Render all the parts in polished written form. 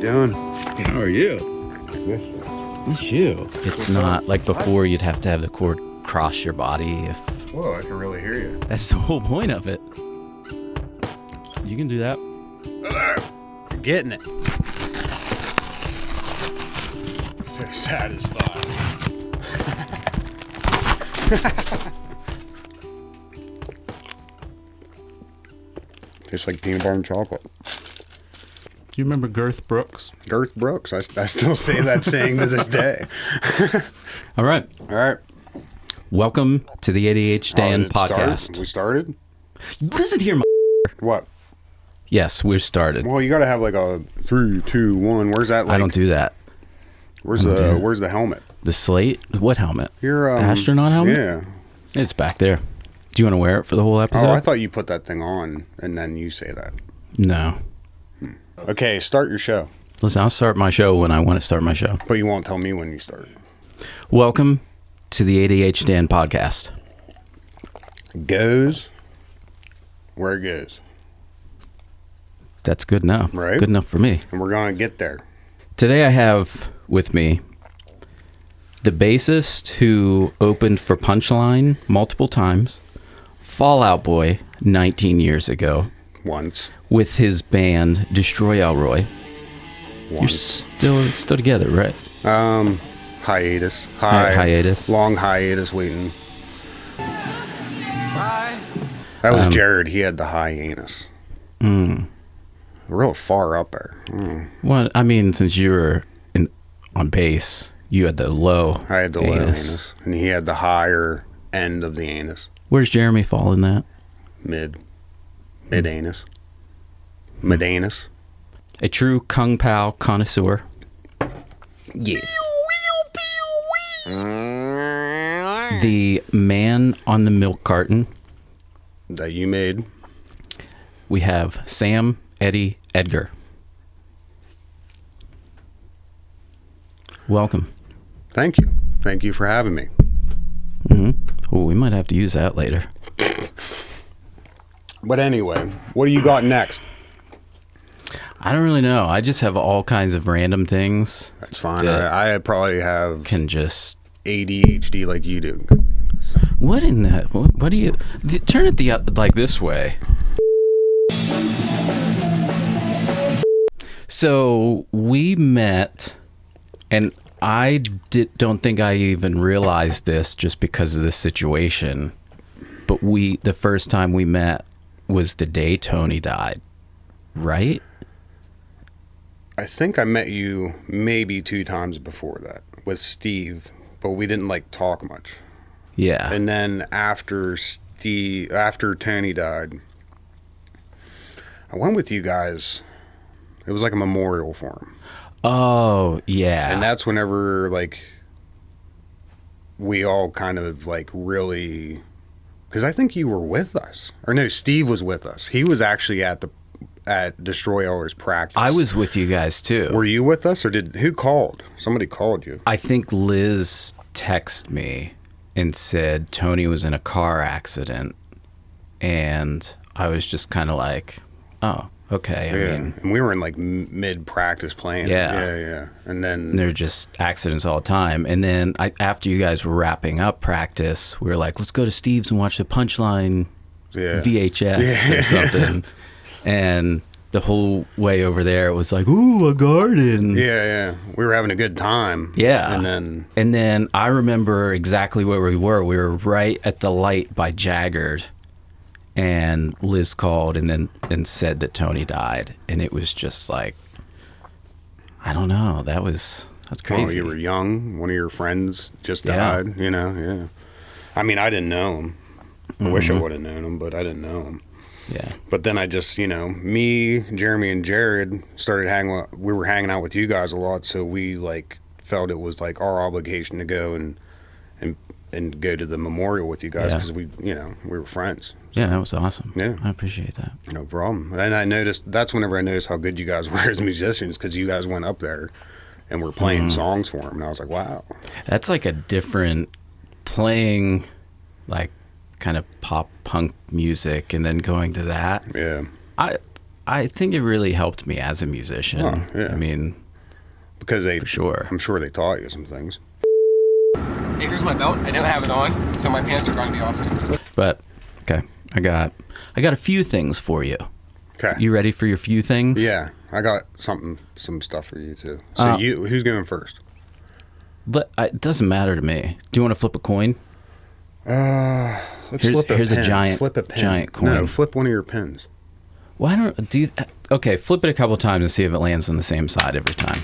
doing? How are you? It's you. It's not like before you'd have to have the cord cross your body if... Whoa, I can really hear you. That's the whole point of it. You can do that. You're getting it. So satisfying. Tastes like peanut butter and chocolate. You remember Girth Brooks? Girth Brooks. I still say that saying to this day. All right. All right. Welcome to the ADHDan podcast. Start? We started? Listen here, What? Yes, we're started. Well, you got to have like a 3, 2, 1. Where's that? Like, I don't do that. Where's the helmet? The slate? What helmet? Your astronaut helmet? Yeah. It's back there. Do you want to wear it for the whole episode? Oh, I thought you put that thing on and then you say that. No. Okay, start your show. Listen, I'll start my show when I want to start my show. But you won't tell me when you start. Welcome to the ADHDan podcast. Goes where it goes. That's good enough. Right? Good enough for me. And we're going to get there. Today I have with me the bassist who opened for Punchline multiple times, Fall Out Boy 19 years ago, Once. with his band Destroy Elroy. Once. You're still together, right? Hiatus. Hiatus. Long hiatus waiting. That was Jared. He had the hiatus. Real far up there. Well, I mean, since you were on bass, you had the low I had the low anus. And he had the higher end of the anus. Where's Jeremy fall in that? Mid anus. Mid anus. A true Kung Pao connoisseur. Yes. The man on the milk carton. That you made. We have Sam, Eddie, Edgar. Welcome. Thank you. Thank you for having me. Oh, we might have to use that later. But anyway, what do you got next? I don't really know. I just have all kinds of random things. That's fine. I probably have Can just... ADHD like you do. What in that? What do you... Turn it like this way. So we met, and I don't think I even realized this just because of this situation, but the first time we met was the day Tony died, right? I think I met you maybe 2 times before that with Steve, but we didn't like talk much. Yeah. And then after Tony died, I went with you guys. It was like a memorial for him. Oh, yeah. And that's whenever, like, we all kind of, like, really... Because I think you were with us. Or no, Steve was with us. He was actually at Destroy Elroy's practice. I was with you guys, too. Were you with us, or who called? Somebody called you. I think Liz texted me and said Tony was in a car accident. And I was just kind of like, oh... Okay, I mean... And we were in, like, mid-practice playing. Yeah. And then... They're just accidents all the time. And then after you guys were wrapping up practice, we were like, let's go to Steve's and watch the Punchline VHS or something. And the whole way over there, it was like, ooh, a garden. Yeah. We were having a good time. Yeah. And then I remember exactly where we were. We were right at the light by Jaggard. And Liz called and said that Tony died, and it was just like, I don't know. That's crazy. Oh, you were young. One of your friends just died. Yeah. I mean, I didn't know him. I wish I would have known him, but I didn't know him. Yeah. But then I just, me, Jeremy, and Jared started we were hanging out with you guys a lot, so we like felt it was like our obligation to go and go to the memorial with you guys because we were friends. Yeah, that was awesome. Yeah. I appreciate that. No problem. And that's whenever I noticed how good you guys were as musicians, because you guys went up there and were playing songs for him. And I was like, wow. That's like a different playing, like kind of pop punk music and then going to that. Yeah. I think it really helped me as a musician. Oh, yeah. I mean, because for sure. I'm sure they taught you some things. Hey, here's my belt. I don't have it on, so my pants are going to be off. But okay, I got a few things for you. Okay. You ready for your few things? Yeah, I got some stuff for you too. So who's going first? But it doesn't matter to me. Do you want to flip a coin? Let's flip a here's pin. a giant, flip a pin. giant coin. No, flip one of your pins. Why don't do? Okay, flip it a couple times and see if it lands on the same side every time.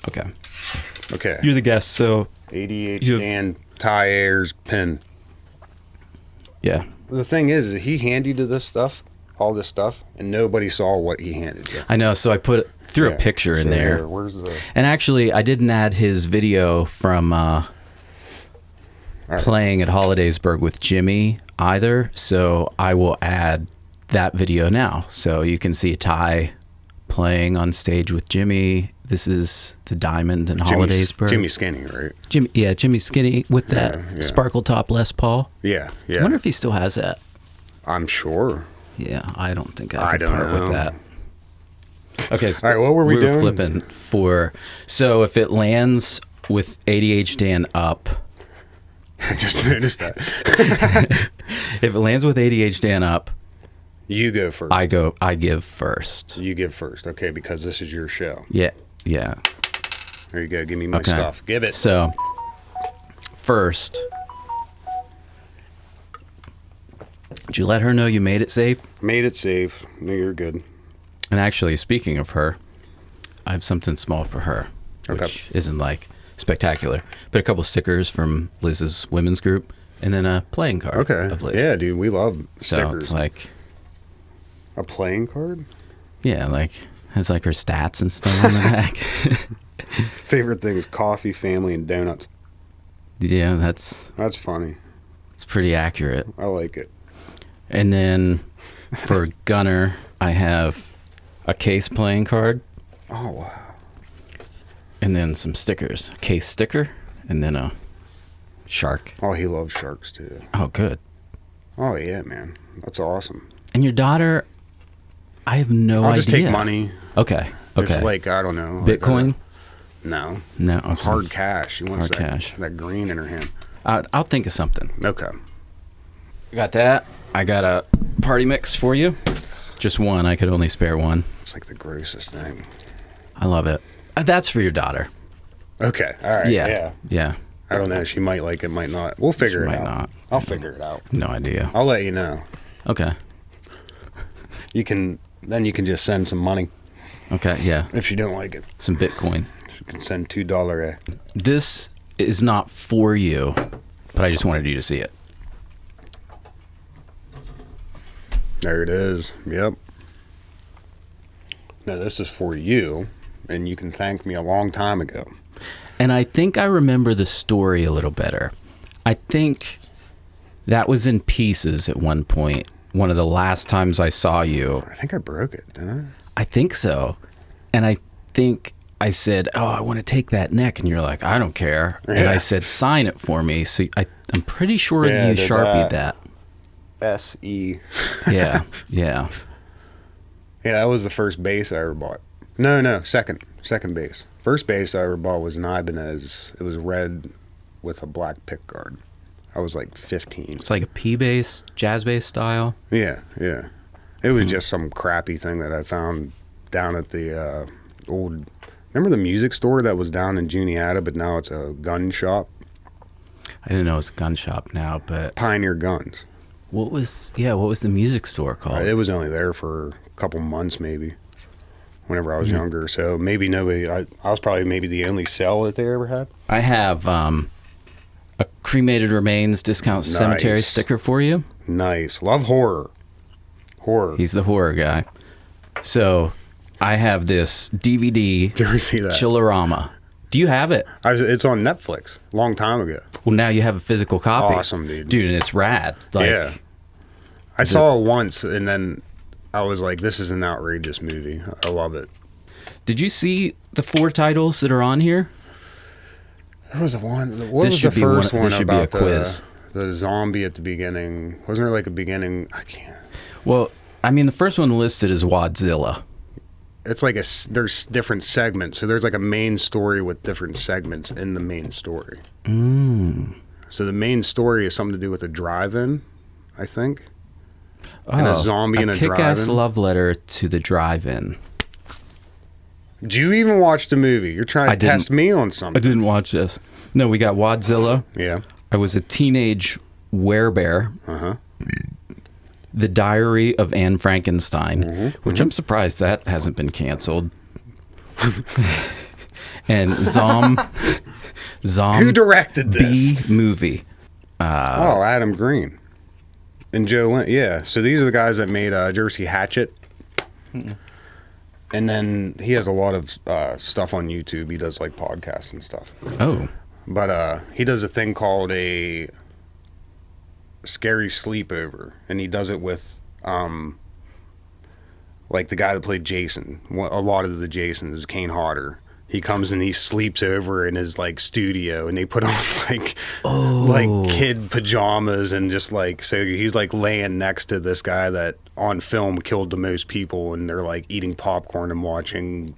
Okay. Okay. You're the guest, so ADHDan Ty Ayers pin. Yeah. The thing is, he handed you this stuff, all this stuff, and nobody saw what he handed you. I know, so I threw a picture in there. Where's the? And actually, I didn't add his video from playing at Hollidaysburg with Jimmy either, so I will add that video now. So you can see Ty playing on stage with Jimmy. This is the Diamond in Hollidaysburg. Jimmy Skinny, right? Jimmy Skinny with that sparkle top Les Paul. Yeah, yeah. I wonder if he still has that. I'm sure. Yeah, I don't think I could part know. with that. Okay, so all right, what were we doing? Flipping for, so if it lands with ADHDan up. I just noticed that. If it lands with ADHDan up. You go first. I give first. You give first, okay, because this is your show. Yeah. There you go, give me my stuff. Give it. So, first, did you let her know you made it safe? Made it safe. No, you're good. And actually, speaking of her, I have something small for her, which isn't like spectacular, but a couple stickers from Liz's women's group, and then a playing card of Liz. Yeah, dude, we love stickers. So it's like a playing card? Yeah, like has like her stats and stuff on the back. Favorite thing is coffee, family, and donuts. Yeah, that's funny. It's pretty accurate. I like it. And then for Gunner, I have a case playing card. Oh, wow. And then some stickers. A case sticker, and then a shark. Oh, he loves sharks, too. Oh, good. Oh, yeah, man. That's awesome. And your daughter, I have no idea. I'll just take money. Okay. It's like, I don't know. Bitcoin? No. No. Okay. Hard cash. She wants cash. That green in her hand. I'll think of something. Okay. I got that. I got a party mix for you. Just one. I could only spare one. It's like the grossest thing. I love it. That's for your daughter. Okay. All right. Yeah. I don't know. She might like it, might not. We'll figure it out. Might not. I'll figure it out. No idea. I'll let you know. Okay. You can just send some money. Okay, yeah. If you don't like it. Some Bitcoin. You can send $2. This is not for you, but I just wanted you to see it. There it is. Yep. Now this is for you, and you can thank me a long time ago. And I think I remember the story a little better. I think that was in pieces at one point. One of the last times I saw you. I think I broke it, didn't I? I think so. And I think I said, "Oh, I want to take that neck." And you're like, "I don't care." Yeah. And I said, "Sign it for me." So I'm pretty sure you Sharpied that. S-E. Yeah. Yeah, that was the first bass I ever bought. No, second bass. First bass I ever bought was an Ibanez. It was red with a black pick guard. I was like 15. It's like a P bass, jazz bass style. Yeah. It was just some crappy thing that I found down at the old. Remember the music store that was down in Juniata, but now it's a gun shop? I didn't know it was a gun shop now, but Pioneer Guns. What was the music store called? It was only there for a couple months, maybe, whenever I was younger. So maybe nobody. I was probably maybe the only sell that they ever had. I have a cremated remains discount cemetery sticker for you. Nice. Love horror. He's the horror guy. So I have this DVD. Did you ever see that? Chillerama. Do you have it? It's on Netflix. A long time ago. Well, now you have a physical copy. Awesome, dude. Dude, and it's rad. Yeah. I saw it once, and then I was like, this is an outrageous movie. I love it. Did you see the 4 titles that are on here? There was one. What was the first one about? This should be a quiz. the zombie at the beginning. Wasn't there like a beginning? I can't. Well, I mean, the first one listed is Wadzilla. It's like there's different segments. So there's like a main story with different segments in the main story. So the main story is something to do with a drive-in, I think. And a zombie in a drive-in. Kick-ass love letter to the drive-in. Did you even watch the movie? You're trying to test me on I something. didn't watch this. No, we got Wadzilla. Yeah. I was a teenage werebear. Uh-huh. The Diary of Anne Frankenstein, which I'm surprised that hasn't been canceled. And Who directed this? B movie. Adam Green and Joe Lynn. Yeah. So these are the guys that made Jersey Hatchet. And then he has a lot of stuff on YouTube. He does like podcasts and stuff. Oh. But he does a thing called a Scary Sleepover, and he does it with like the guy that played Jason. A lot of the Jasons is Kane Hodder. He comes and he sleeps over in his like studio, and they put on like kid pajamas and just like, so he's like laying next to this guy that on film killed the most people, and they're like eating popcorn and watching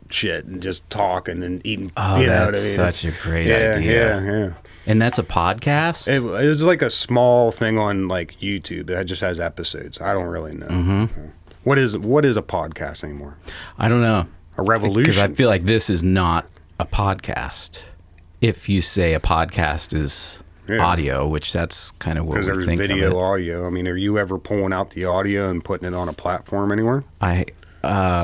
shit and just talking and eating. Oh, that's such a great idea. Yeah. And that's a podcast? It was like a small thing on like YouTube. It just has episodes. I don't really know. What is a podcast anymore? I don't know. A revolution? Because I feel like this is not a podcast. If you say a podcast is audio, which that's kind of what we think of it. Because there's video, audio. I mean, are you ever pulling out the audio and putting it on a platform anywhere?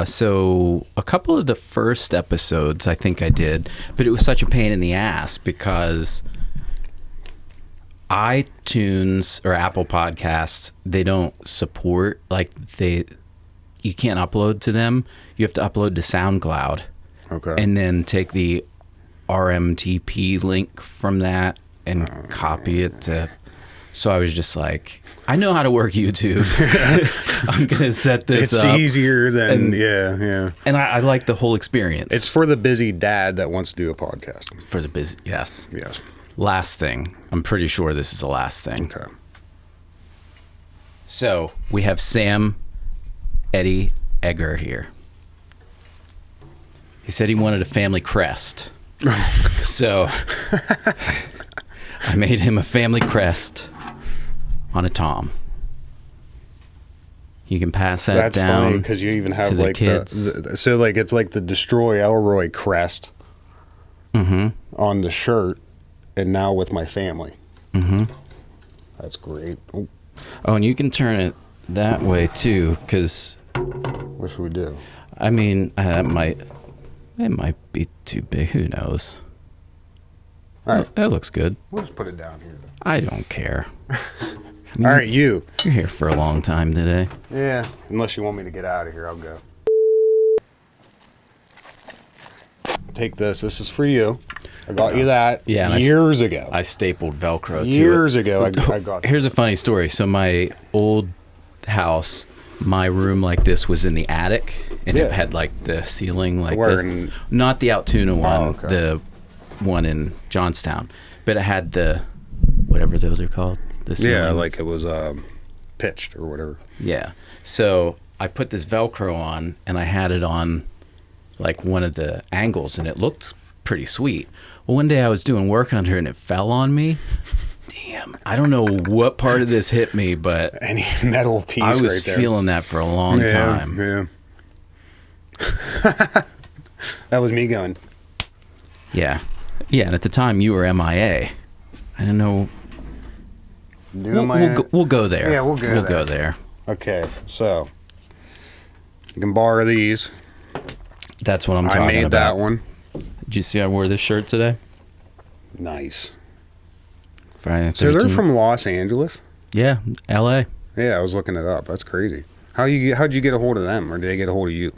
So a couple of the first episodes I think I did, but it was such a pain in the ass because iTunes or Apple Podcasts, they don't support, you can't upload to them. You have to upload to SoundCloud. Okay. And then take the RMTP link from that and copy it to. So I was just like, I know how to work YouTube. I'm going to set this up. It's easier than, yeah. And I like the whole experience. It's for the busy dad that wants to do a podcast. For the busy, yes. Yes. Last thing. I'm pretty sure this is the last thing. Okay. So we have Sam, Eddie, Edgar here. He said he wanted a family crest. So I made him a family crest on a Tom. You can pass that That's down. funny because you even have to the like kids. so like it's like the Destroy Elroy crest on the shirt, and now with my family. That's great. Oh, and you can turn it that way too, because What should we do? I mean, it might be too big. Who knows? All right. That looks good. We'll just put it down here. I don't care. All right, you. You're here for a long time today. Yeah, unless you want me to get out of here, I'll go. Take this. This is for you. I got you that years ago. I stapled Velcro to it. Years ago, I got Here's a funny story. So my old house, my room like this was in the attic, and it had like the ceiling like this. Not the Altoona one, the one in Johnstown, but it had the whatever those are called. The ceilings. like it was pitched or whatever. Yeah. So I put this Velcro on, and I had it on like one of the angles, and it looked pretty sweet. Well, one day I was doing work under it, and it fell on me. Damn. I don't know what part of this hit me, but any metal piece I was right there. feeling that for a long time. Yeah. That was me going. Yeah. Yeah, and at the time you were MIA. I don't know. We'll go there. Yeah, we'll go there. Okay, so you can borrow these. That's what I'm talking about. I made that one. Did you see I wore this shirt today? Nice. Friday, so they're from Los Angeles? Yeah, LA. Yeah, I was looking it up. That's crazy. How'd you get a hold of them, or did they get a hold of you?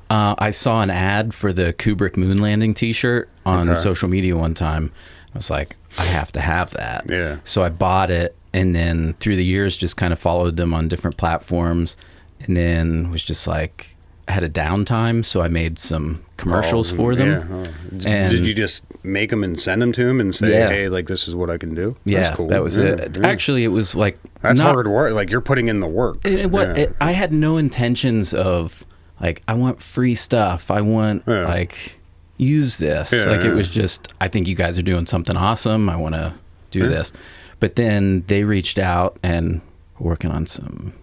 I saw an ad for the Kubrick moon landing t-shirt on social media one time. I was like, I have to have that. Yeah. So I bought it, and then through the years just kind of followed them on different platforms, and then was just like, had a downtime, so I made some commercials for them. Yeah. And did you just make them and send them to him and say, Yeah. hey, like, this is what I can do? Yeah, That's cool. that was it. Yeah. Actually, it was like That's hard work. Like, you're putting in the work. I had no intentions of like I want free stuff. I want like use this. It was just I think you guys are doing something awesome. I want to do this. But then they reached out and we're working on some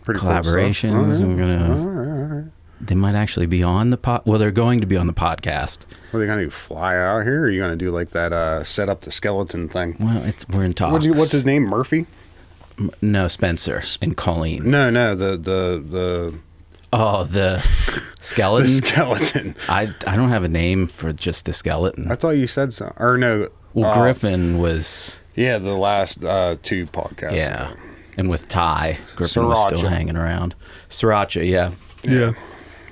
Pretty collaborations. Cool stuff. And we're gonna. They might actually be on the pod. Well, they're going to be on the podcast. What are they gonna do? Fly out here? Or are you gonna do like that? Set up the skeleton thing. Well, we're in talks. What's his name? Murphy? No, Spencer and Colleen. No, the Oh, the skeleton. the skeleton. I don't have a name for just the skeleton. I thought you said so. Or no. Well, Griffin was. Yeah, the last 2 podcasts. Yeah, and with Ty, Griffin was still hanging around. Sriracha, yeah. Yeah.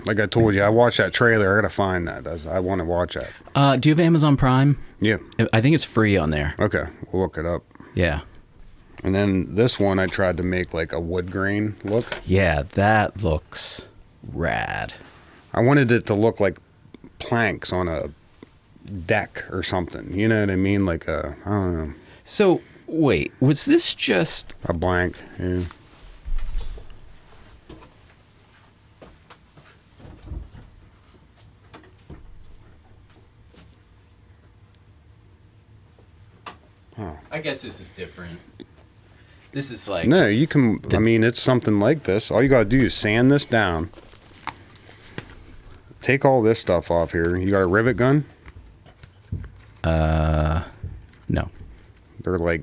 Like I told you, I watched that trailer. I gotta find that. I want to watch that. Do you have Amazon Prime? Yeah. I think it's free on there. Okay, we'll look it up. Yeah. And then this one, I tried to make like a wood grain look. Yeah, that looks rad. I wanted it to look like planks on a deck or something. You know what I mean? Like I don't know. So, wait, was this just... A blank, yeah. I guess this is different. This is like... No, you can, I mean, it's something like this. All you gotta do is sand this down. Take all this stuff off here. You got a rivet gun? No. They're like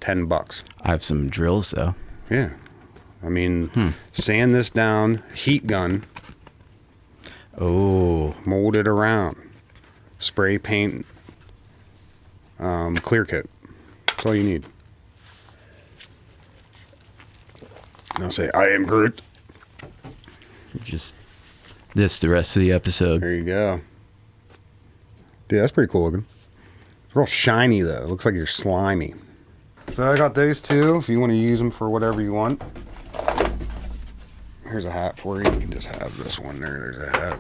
$10. I have some drills, though. Yeah. I mean, sand this down, heat gun, Oh. mold it around, spray paint, clear coat. That's all you need. Now say, I am Groot. Just this the rest of the episode. There you go. Dude, that's pretty cool looking. It's real shiny, though. It looks like you're slimy. So I got those 2, if you want to use them for whatever you want. Here's a hat for you. You can just have this one there. There's a hat.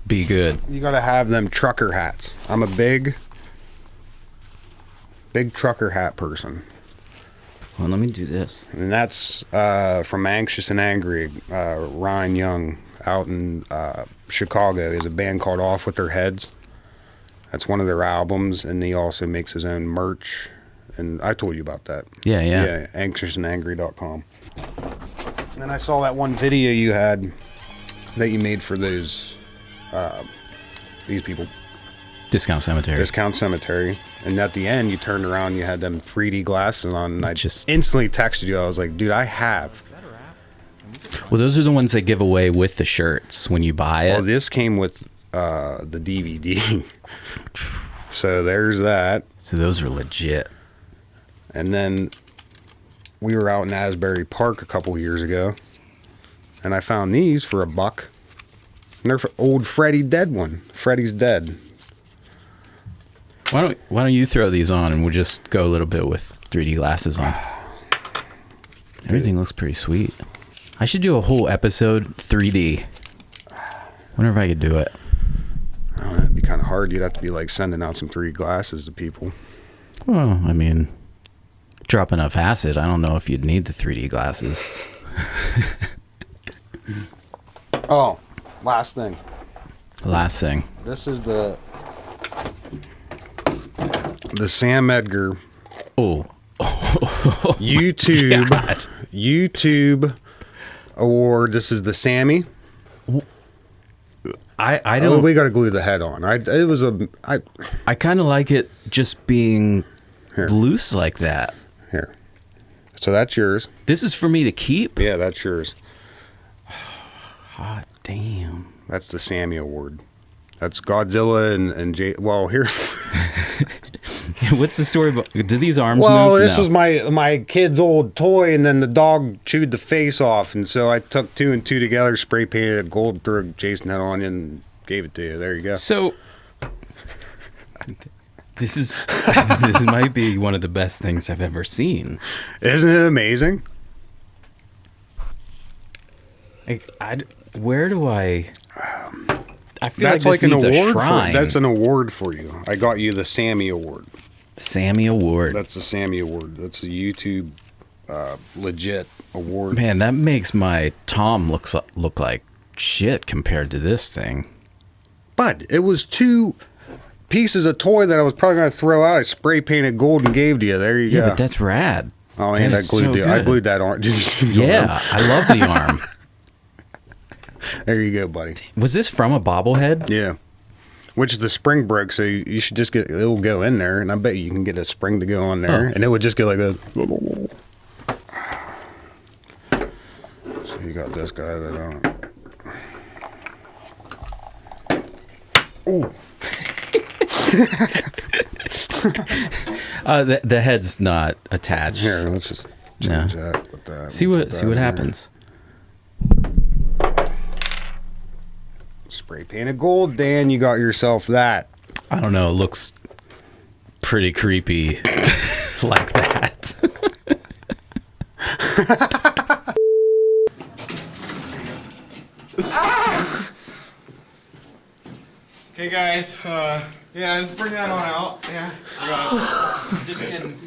Be good. You got to have them trucker hats. I'm a big trucker hat person. Well, let me do this. And that's from Anxious and Angry. Ryan Young out in Chicago. He has a band called Off With Their Heads. That's one of their albums, and he also makes his own merch. And I told you about that. Yeah. Yeah, anxiousandangry.com. And then I saw that one video you had that you made for these people. Discount Cemetery. Discount Cemetery. And at the end, you turned around, you had them 3D glasses on, and I Just- instantly texted you. I was like, dude, I have. Well, those are the ones they give away with the shirts when you buy it. Well, this came with the DVD. So there's that. So those are legit. And then we were out in Asbury Park a couple years ago, and I found these for $1. And they're for old Freddy Dead one. Freddy's Dead. Why don't you throw these on and we'll just go a little bit with 3D glasses on. Everything looks pretty sweet. I should do a whole episode 3D. Wonder if I could do it. I don't know, it'd be kind of hard. You'd have to be like sending out some 3D glasses to people. Well, I mean, drop enough acid. I don't know if you'd need the 3D glasses. Oh, last thing. Last thing. This is the Sam Edgar Oh. YouTube God. YouTube award. This is the Sammy. I Oh, don't. we got to glue the head on. I kind of like it just being Here. loose like that. Here. So that's yours. This is for me to keep. Yeah, that's yours. Hot damn. That's the Sammy award. That's Godzilla and Jay. Well, here's. What's the story about? Do these arms Well, move? this No. was my kid's old toy, and then the dog chewed the face off, and so I took 2 and 2 together, spray painted it gold, threw a Jason head on you, and gave it to you. There you go. So this might be one of the best things I've ever seen. Isn't it amazing? Like, where do I feel That's like this like an needs a award. shrine. That's an award for you. I got you the Sammy Award. Sammy Award. That's a Sammy Award. That's a YouTube legit award. Man, that makes my Tom look like shit compared to this thing. But it was 2 pieces of toy that I was probably going to throw out. I spray painted gold and gave to you. There you go. Yeah, but that's rad. Oh, and I glued that arm. Did you see the Yeah, arm? I love the arm. There you go, buddy. Was this from a bobblehead? Yeah. Which the spring broke, so you should just get, it'll go in there, and I bet you can get a spring to go on there, and it would just go like a. So you got this guy that Oh. The head's not attached. Here, let's just change that with that. See what happens. Spray painted gold, Dan. You got yourself that. I don't know. It looks pretty creepy like that. Okay, guys. Yeah, just bring that on out. Yeah.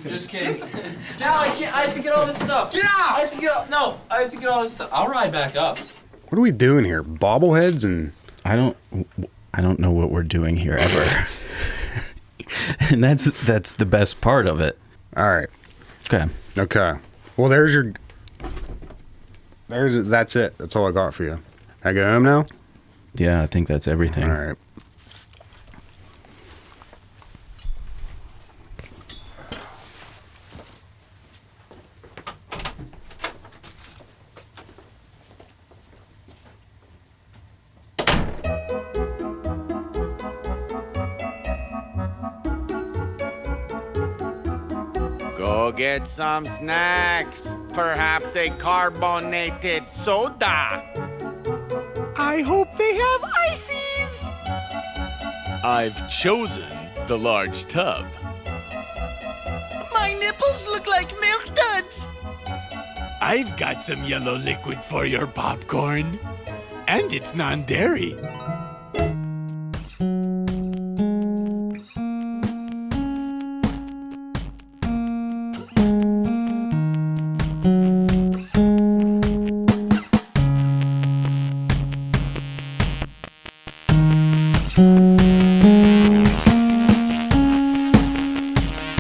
Just kidding. Now I can't. I have to get all this stuff. Get out! I have to get all. No, I have to get all this stuff. I'll ride back up. What are we doing here? Bobbleheads and. I don't know what we're doing here ever. And that's the best part of it. All right. Okay. Well, that's it. That's all I got for you. I go home now? Yeah, I think that's everything. All right. Go get some snacks. Perhaps a carbonated soda. I hope they have ices. I've chosen the large tub. My nipples look like milk duds. I've got some yellow liquid for your popcorn. And it's non-dairy.